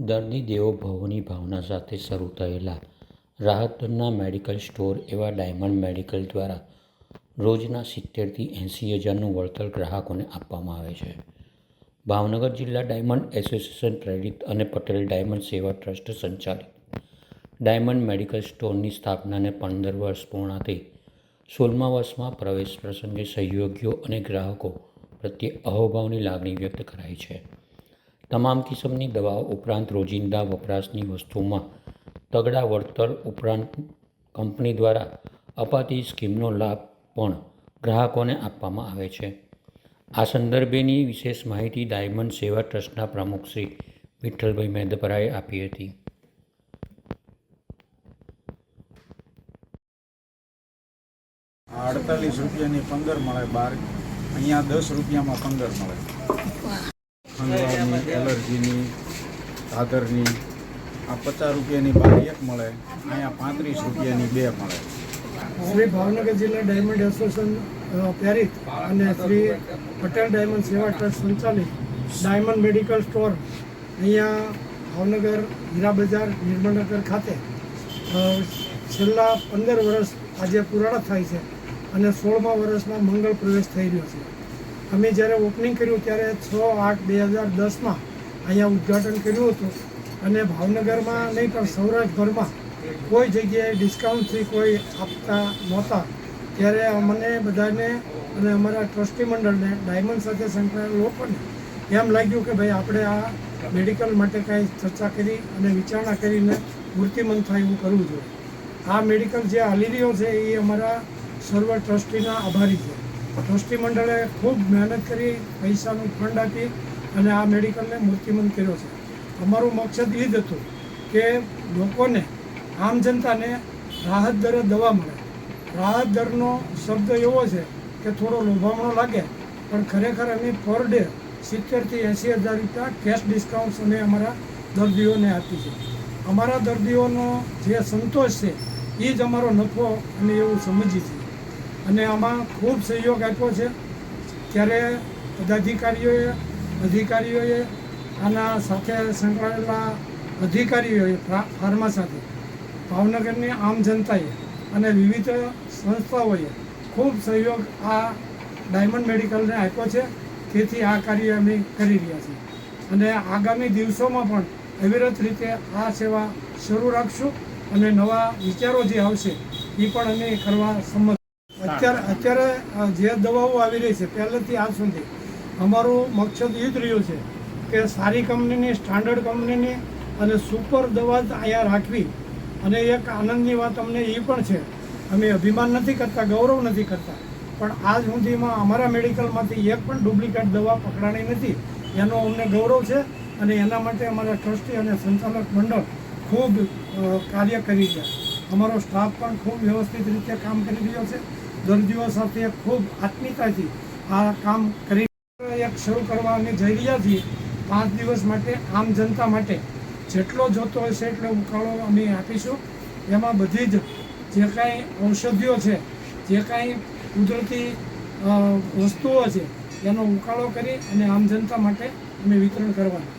દર્દી દેવો ભવની ભાવના સાથે શરૂ થયેલા રાહત દરના મેડિકલ સ્ટોર એવા ડાયમંડ મેડિકલ દ્વારા રોજના 70થી 80 હજારનું વળતર ગ્રાહકોને આપવામાં આવે છે. ભાવનગર જિલ્લા ડાયમંડ એસોસિએશન પ્રેરિત અને પટેલ ડાયમંડ સેવા ટ્રસ્ટ સંચાલિત ડાયમંડ મેડિકલ સ્ટોરની સ્થાપનાને 15 વર્ષ પૂર્ણ થઈ 16મા વર્ષમાં પ્રવેશ પ્રસંગે સહયોગીઓ અને ગ્રાહકો પ્રત્યે અહોભાવની લાગણી વ્યક્ત કરાઈ છે. તમામ કિસ્મની દવાઓ ઉપરાંત રોજિંદા વપરાશની વસ્તુઓમાં તગડા વળતર ઉપરાંત કંપની દ્વારા અપાતી સ્કીમનો લાભ પણ ગ્રાહકોને આપવામાં આવે છે. આ સંદર્ભેની વિશેષ માહિતી ડાયમંડ સેવા ટ્રસ્ટના પ્રમુખ શ્રી વિઠ્ઠલભાઈ મેંદપરાએ આપી હતી. ₹48ની 15 મળે, બહાર અહીંયા ₹10માં 15 મળે. ખંજવાળની, એલર્જીની, ધાધરની આ ₹50ની બહાર એક મળે, અહીંયા ₹35ની 2 મળે. શ્રી ભાવનગર જિલ્લા ડાયમંડ એસોસિએશન પ્રેરિત અને શ્રી પટેલ ડાયમંડ સેવા ટ્રસ્ટ સંચાલિત ડાયમંડ મેડિકલ સ્ટોર અહીંયા ભાવનગર હીરા બજાર નિર્મળનગર ખાતે છેલ્લા 15 વર્ષ આજે પૂર્ણ થાય છે અને 16મા વર્ષમાં મંગળ પ્રવેશ થઈ રહ્યો છે. અમે જ્યારે ઓપનિંગ કર્યું ત્યારે 6/8/2010માં અહીંયા ઉદ્ઘાટન કર્યું હતું અને ભાવનગરમાં નહીં પણ સૌરાષ્ટ્રભરમાં કોઈ જગ્યાએ ડિસ્કાઉન્ટથી કોઈ આપતા નહોતા. ત્યારે મને બધાને અને અમારા ટ્રસ્ટી મંડળને ડાયમંડ સાથે સંકળાયેલા લોકોને એમ લાગ્યું કે ભાઈ આપણે આ મેડિકલ માટે કાંઈ ચર્ચા કરી અને વિચારણા કરીને મૂર્તિમંત થાય એવું કરવું જોઈએ. આ મેડિકલ જે હાલી રહ્યો છે એ અમારા સર્વ ટ્રસ્ટીના આભારી છે. ટ્રસ્ટી મંડળે ખૂબ મહેનત કરી, પૈસાનું ફંડ આપી અને આ મેડિકલને મૂર્તિમંત કર્યો છે. અમારું મકસદ એ જ હતું કે લોકોને, આમ જનતાને રાહત દરે દવા મળે. રાહત દરનો શબ્દ એવો છે કે થોડો લોભામણો લાગે, પણ ખરેખર અમે પર ડે 70થી 80 હજાર રૂપિયા કેશ ડિસ્કાઉન્ટ અમે અમારા દર્દીઓને આપી છે. અમારા દર્દીઓનો જે સંતોષ છે એ જ અમારો નફો અમે એવું સમજીએ છીએ અને આમાં ખૂબ સહયોગ આપ્યો છે. ત્યારે અધિકારીઓએ આના સાથે સંકળાયેલા અધિકારીઓએ, ફાર્મા સાથે, ભાવનગરની આમ જનતાએ અને વિવિધ સંસ્થાઓએ ખૂબ સહયોગ આ ડાયમંડ મેડિકલને આપ્યો છે. તેથી આ કાર્ય અમે કરી રહ્યા છીએ અને આગામી દિવસોમાં પણ અવિરત રીતે આ સેવા શરૂ રાખશું અને નવા વિચારો જે આવશે એ પણ અમે કરવા સંમત. અત્યારે જે દવાઓ આવી રહી છે પહેલેથી આજ સુધી અમારું મકસદ એ જ રહ્યું છે કે સારી કંપનીની, સ્ટાન્ડર્ડ કંપનીની અને સુપર દવા અહીંયા રાખવી. અને એક આનંદની વાત અમને એ પણ છે, અમે અભિમાન નથી કરતા, ગૌરવ નથી કરતા, પણ આજ સુધીમાં અમારા મેડિકલમાંથી એક પણ ડુપ્લિકેટ દવા પકડાણી નથી. એનો અમને ગૌરવ છે અને એના માટે અમારા ટ્રસ્ટી અને સંચાલક મંડળ ખૂબ કાર્ય કરી છે. અમારો સ્ટાફ પણ ખૂબ વ્યવસ્થિત રીતે કામ કરી રહ્યો છે. દર્દીઓ સાથે ખૂબ આત્મીયતાથી આ કામ કરી એક શરૂ કરવા અમે જઈ રહ્યા છીએ. 5 દિવસ માટે આમ જનતા માટે જેટલો જોતો હશે એટલો ઉકાળો અમે આપીશું. એમાં બધી જ જે કાંઈ ઔષધિઓ છે, જે કાંઈ કુદરતી વસ્તુઓ છે એનો ઉકાળો કરી અને આમ જનતા માટે અમે વિતરણ કરવાના.